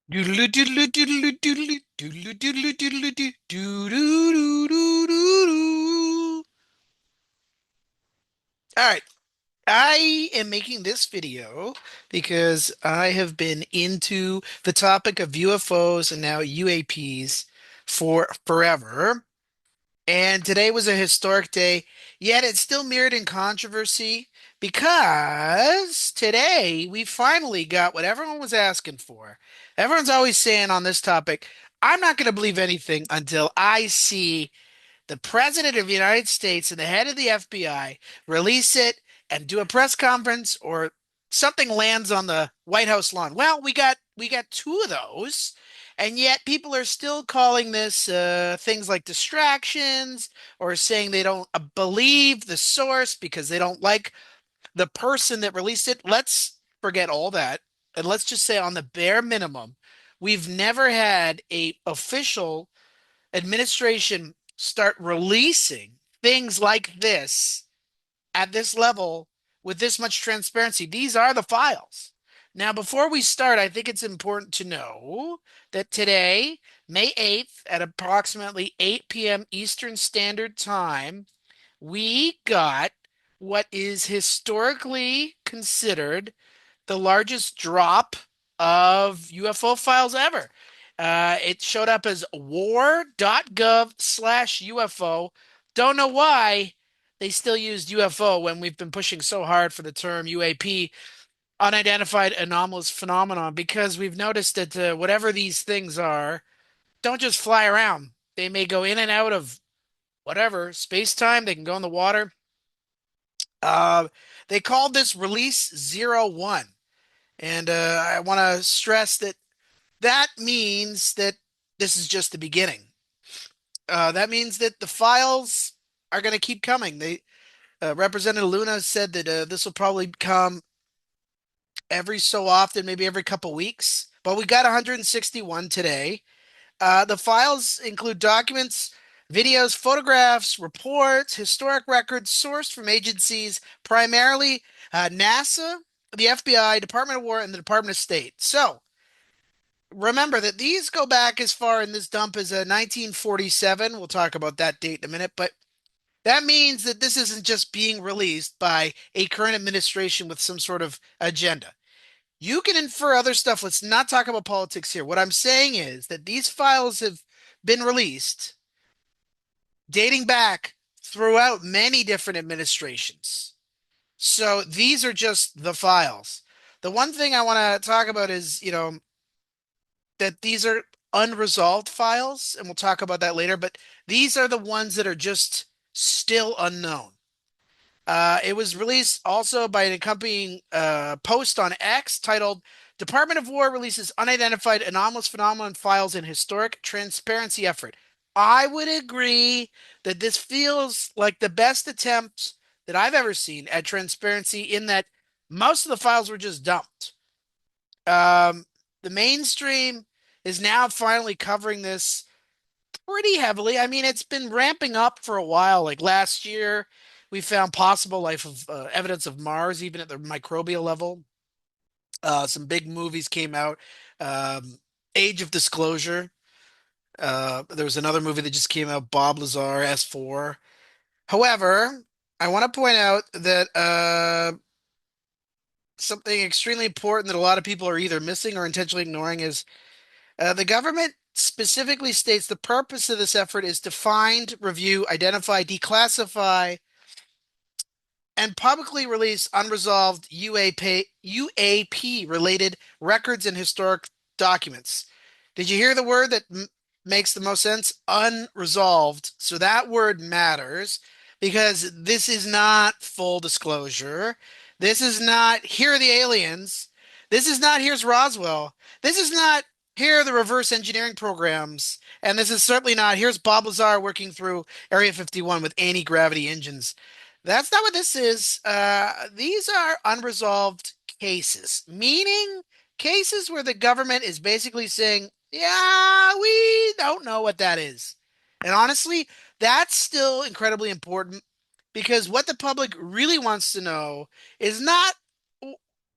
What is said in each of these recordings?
Doodle doodle doodle doodle doodle doodle doodle doo doo doo doo doo doo. All right, I am making this video because I have been into the topic of UFOs and now UAPs for forever. And today was a historic day, yet it's still mirrored in controversy because today we finally got what everyone was asking for. Everyone's always saying on this topic, I'm not going to believe anything until I see the President of the United States and the head of the FBI release it and do a press conference or something lands on the White House lawn. Well, we got two of those, and yet people are still calling this things like distractions or saying they don't believe the source because they don't like the person that released it. Let's forget all that and let's just say on the bare minimum, we've never had a official administration start releasing things like this at this level with this much transparency. These are the files. Now, before we start, I think it's important to know that today, May 8th, at approximately 8 p.m. Eastern Standard Time, we got what is historically considered the largest drop of UFO files ever. It showed up as war.gov/UFO. Don't know why they still used UFO when we've been pushing so hard for the term UAP, unidentified anomalous phenomenon, because we've noticed that whatever these things are, don't just fly around. They may go in and out of whatever space-time. They can go in the water. Uh, they called this Release 01. And I want to stress that that means that this is just the beginning. That means that the files are going to keep coming. They Representative Luna said that this will probably come every so often, maybe every couple weeks. But we got 161 today. The files include documents, videos, photographs, reports, historic records sourced from agencies, primarily NASA, the FBI, Department of War, and the Department of State. So remember that these go back as far in this dump as 1947. We'll talk about that date in a minute, but that means that this isn't just being released by a current administration with some sort of agenda. You can infer other stuff. Let's not talk about politics here. What I'm saying is that these files have been released dating back throughout many different administrations. So these are just the files. The one thing I want to talk about is, that these are unresolved files, and we'll talk about that later, but these are the ones that are just still unknown. It was released also by an accompanying post on X titled Department of War releases unidentified anomalous phenomenon files in historic transparency effort. I would agree that this feels like the best attempt that I've ever seen at transparency in that most of the files were just dumped. Um, the mainstream is now finally covering this pretty heavily. I mean, it's been ramping up for a while. Like last year, we found possible life of evidence of Mars, even at the microbial level. Some big movies came out. Um, Age of Disclosure. There was another movie that just came out, Bob Lazar, S4. However, I want to point out that something extremely important that a lot of people are either missing or intentionally ignoring is the government specifically states the purpose of this effort is to find, review, identify, declassify, and publicly release unresolved UAP related records and historic documents. Did you hear the word that makes the most sense? Unresolved. So that word matters because this is not full disclosure. This is not here are the aliens. This is not here's Roswell. This is not here are the reverse engineering programs. And this is certainly not here's Bob Lazar working through Area 51 with anti-gravity engines. That's not what this is. These are unresolved cases, meaning cases where the government is basically saying, yeah, we don't know what that is. And honestly, that's still incredibly important because what the public really wants to know is not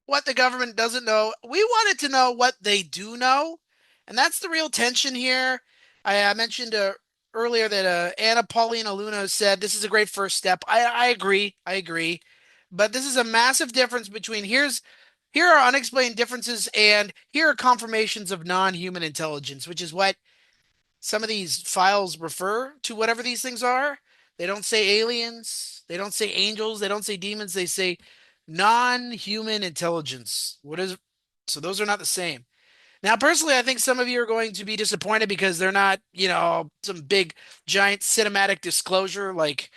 what the government doesn't know. We wanted to know what they do know. And that's the real tension here. I mentioned earlier that Anna Paulina Luna said this is a great first step. I agree. I agree. But this is a massive difference between here are unexplained differences and here are confirmations of non-human intelligence, which is what some of these files refer to whatever these things are. They don't say aliens, they don't say angels, they don't say demons, they say non-human intelligence. What is so those are not the same. Now, personally, I think some of you are going to be disappointed because they're not, some big giant cinematic disclosure like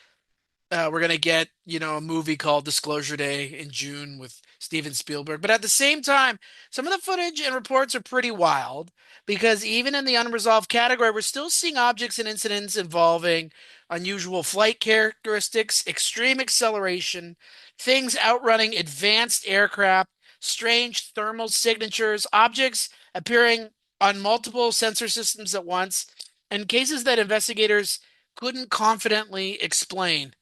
we're gonna get, a movie called Disclosure Day in June with Steven Spielberg. But at the same time, some of the footage and reports are pretty wild because even in the unresolved category, we're still seeing objects and incidents involving unusual flight characteristics, extreme acceleration, things outrunning advanced aircraft, strange thermal signatures, objects appearing on multiple sensor systems at once, and cases that investigators couldn't confidently explain.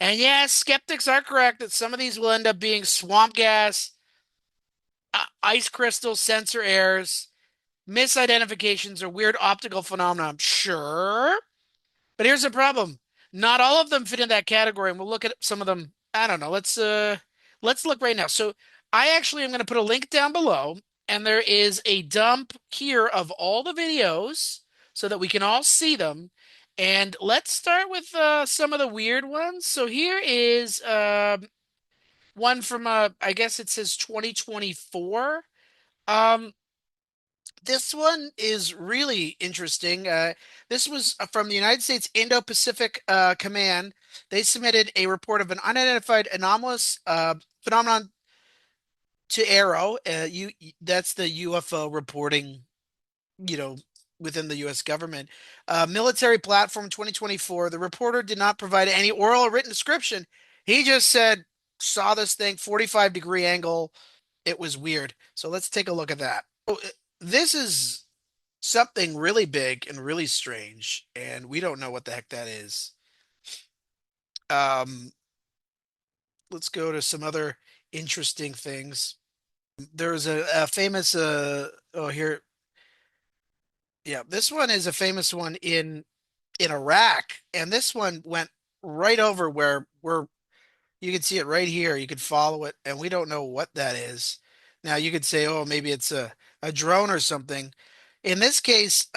And yes, skeptics are correct that some of these will end up being swamp gas, ice crystal sensor errors, misidentifications, or weird optical phenomena. Sure. But here's the problem. Not all of them fit in that category, and we'll look at some of them. I don't know. Let's look right now. So I actually am going to put a link down below, and there is a dump here of all the videos so that we can all see them. And let's start with some of the weird ones. So here is one from I guess it says 2024. Um, this one is really interesting. This was from the United States Indo-Pacific Command. They submitted a report of an unidentified anomalous phenomenon to Arrow. That's the UFO reporting, you know, within the U.S. government. Military platform 2024. The reporter did not provide any oral or written description. He just said, saw this thing, 45-degree angle. It was weird. So let's take a look at that. This is something really big and really strange, and we don't know what the heck that is. Um, let's go to some other interesting things. There's a famous oh here, yeah, this one is a famous one in Iraq, and this one went right over where we're you can see it right here. You could follow it, and we don't know what that is. Now you could say, oh, maybe it's a drone or something. In this case,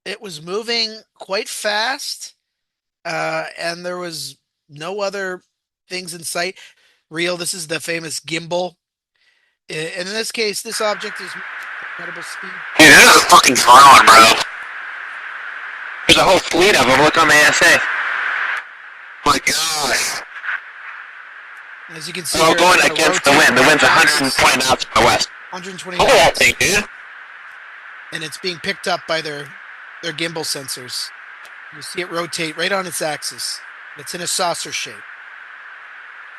it was moving quite fast, and there was no other things in sight. Real, this is the famous gimbal. And in this case, this object is incredible speed. Hey, there's a fucking drone, bro. There's a whole fleet of them. Look on the ASA. My God. As you can see, They're all here, going they're gonna against the rotate wind. The wind's 120 knots from the west. 120 Look at that knots, thing, dude. and it's being picked up by their gimbal sensors. You see it rotate right on its axis. It's in a saucer shape.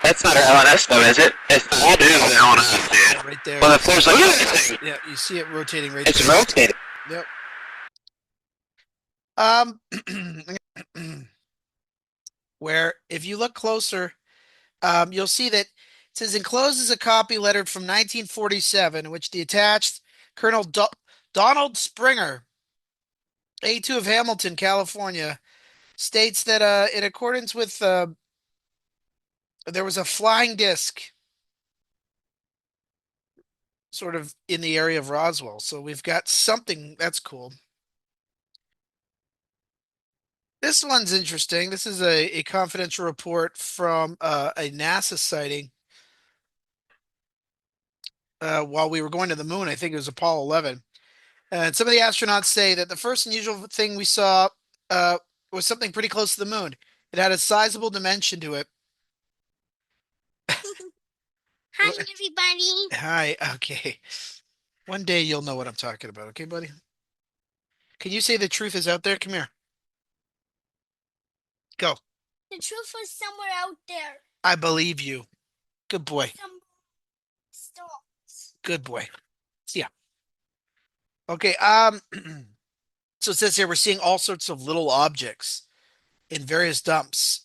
That's not our LNS, though, is it? It's not. It is an LNS, Yeah, dude. right there. Well, if there's, look at that thing. Yeah, you see it rotating right It's there. rotating. Yep. Um, where if you look closer, you'll see that it says enclosed is a copy letter from 1947 in which the attached Colonel Donald Springer, A2 of Hamilton, California, states that in accordance with there was a flying disc sort of in the area of Roswell. So we've got something that's cool. This one's interesting. This is a confidential report from a NASA sighting while we were going to the moon. I think it was Apollo 11. And some of the astronauts say that the first unusual thing we saw uh, was something pretty close to the moon. It had a sizable dimension to it. Hi, everybody. Hi. Okay. One day you'll know what I'm talking about. Okay, buddy? Can you say the truth is out there? Come here. Go. The truth was somewhere out there. I believe you. Good boy. Some stones. Good boy. Yeah. Okay. So it says here we're seeing all sorts of little objects in various dumps.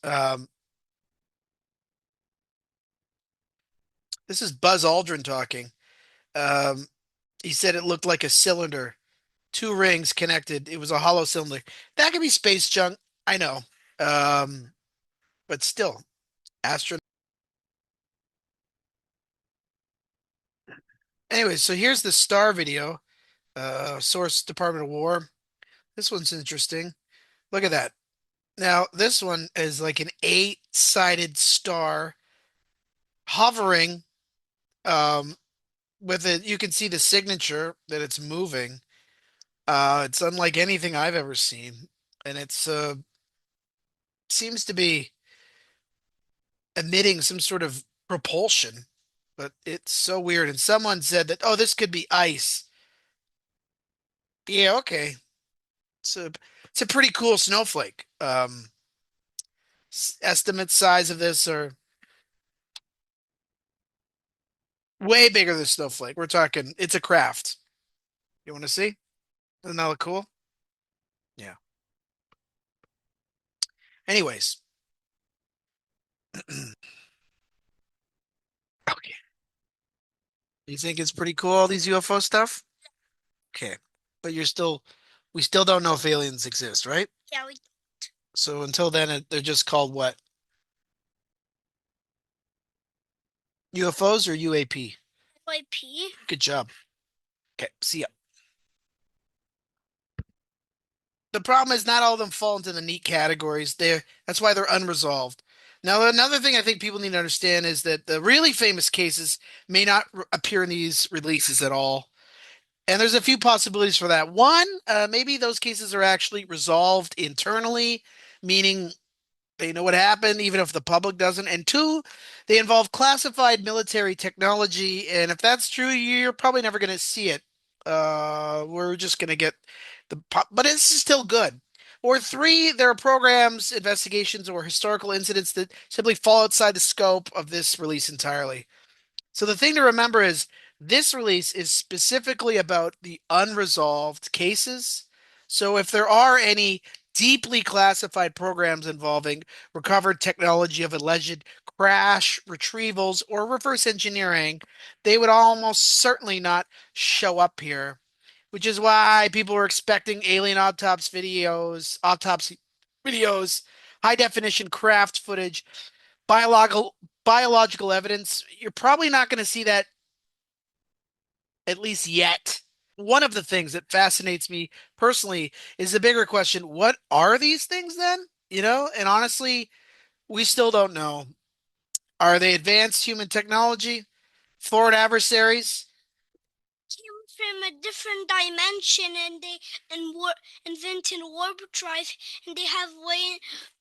This is Buzz Aldrin talking. Um, He said it looked like a cylinder, two rings connected. It was a hollow cylinder. That could be space junk. I know. Um, but still, astro. Anyway, so here's the star video. Source Department of War. This one's interesting. Look at that. Now, this one is like an eight-sided star hovering. Um, with it, you can see the signature that it's moving. It's unlike anything I've ever seen, and it's seems to be emitting some sort of propulsion, but it's so weird. And someone said that, oh, this could be ice. Yeah, okay. It's a it's a pretty cool snowflake. Estimate size of this are way bigger than snowflake. We're talking, it's a craft. You want to see? Doesn't that look cool? Yeah. Anyways, okay. You think it's pretty cool, all these UFO stuff? Okay. But we still don't know if aliens exist, right? Yeah, we So until then, they're just called what? UFOs or UAP? YP. Good job. Okay, see ya. The problem is not all of them fall into the neat categories. That's why they're unresolved. Now, another thing I think people need to understand is that the really famous cases may not appear in these releases at all. And there's a few possibilities for that. One, maybe those cases are actually resolved internally, meaning they know what happened, even if the public doesn't. And two, they involve classified military technology. And if that's true, you're probably never going to see it. We're just going to get but it's still good. Or three, there are programs, investigations, or historical incidents that simply fall outside the scope of this release entirely. So the thing to remember is this release is specifically about the unresolved cases. So if there are any deeply classified programs involving recovered technology of alleged crash, retrievals, or reverse engineering, they would almost certainly not show up here, which is why people were expecting alien autopsy videos, high definition craft footage, biological biological evidence. You're probably not going to see that, at least yet. One of the things that fascinates me personally is the bigger question, what are these things then? And honestly, we still don't know. Are they advanced human technology? Foreign adversaries? came from a different dimension, and they invented warp drive, and they have way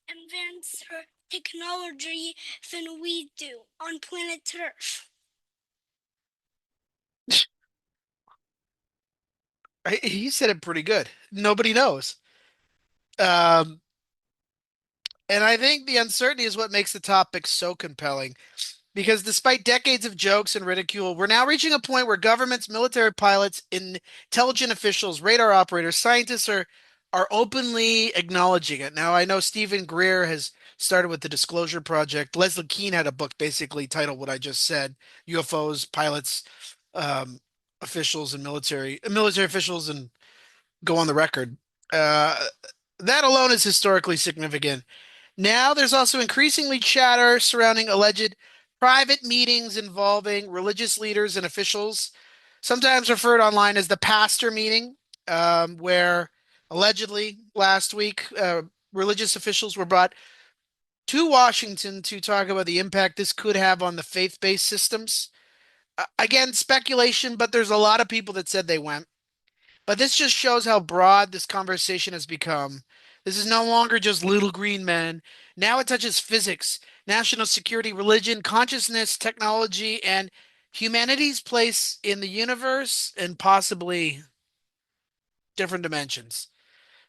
advanced technology than we do on planet Earth. He said it pretty good. Nobody knows. Um, and I think the uncertainty is what makes the topic so compelling. Because despite decades of jokes and ridicule, we're now reaching a point where governments, military pilots, intelligent officials, radar operators, scientists are openly acknowledging it. Now, I know Stephen Greer has started with the Disclosure Project. Leslie Kean had a book basically titled what I just said: UFOs, pilots, um, officials, and military officials, and go on the record. Uh, that alone is historically significant. Now there's also increasingly chatter surrounding alleged private meetings involving religious leaders and officials, sometimes referred online as the pastor meeting, where allegedly last week religious officials were brought to Washington to talk about the impact this could have on the faith-based systems. Again, speculation, but there's a lot of people that said they went. But this just shows how broad this conversation has become. This is no longer just little green men. Now it touches physics, national security, religion, consciousness, technology, and humanity's place in the universe and possibly different dimensions.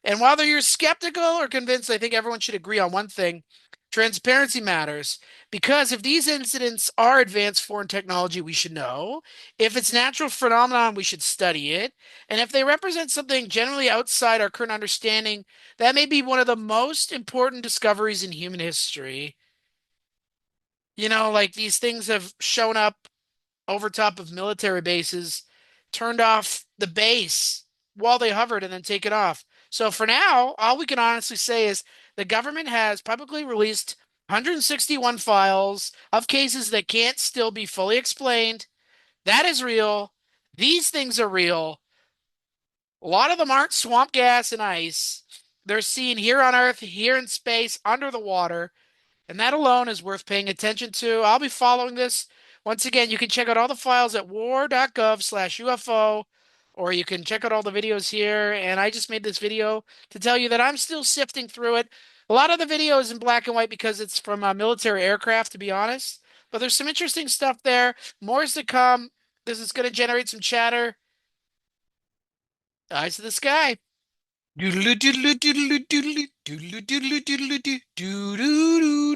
And whether you're skeptical or convinced, I think everyone should agree on one thing. Transparency matters because if these incidents are advanced foreign technology, we should know. If it's natural phenomenon, we should study it. And if they represent something generally outside our current understanding, that may be one of the most important discoveries in human history. Like these things have shown up over top of military bases turned off the base while they hovered and then take it off. So for now, all we can honestly say is the government has publicly released 161 files of cases that can't still be fully explained. That is real. These things are real. A lot of them aren't swamp gas and ice. They're seen here on Earth, here in space, under the water. And that alone is worth paying attention to. I'll be following this. Once again, you can check out all the files at war.gov/UFO, or you can check out all the videos here. And I just made this video to tell you that I'm still sifting through it. A lot of the video is in black and white because it's from a military aircraft, to be honest. But there's some interesting stuff there. More is to come. This is going to generate some chatter. Eyes to the sky. Doodle doodle doodle doodle doodle doodle doodle doodle doodle doodle.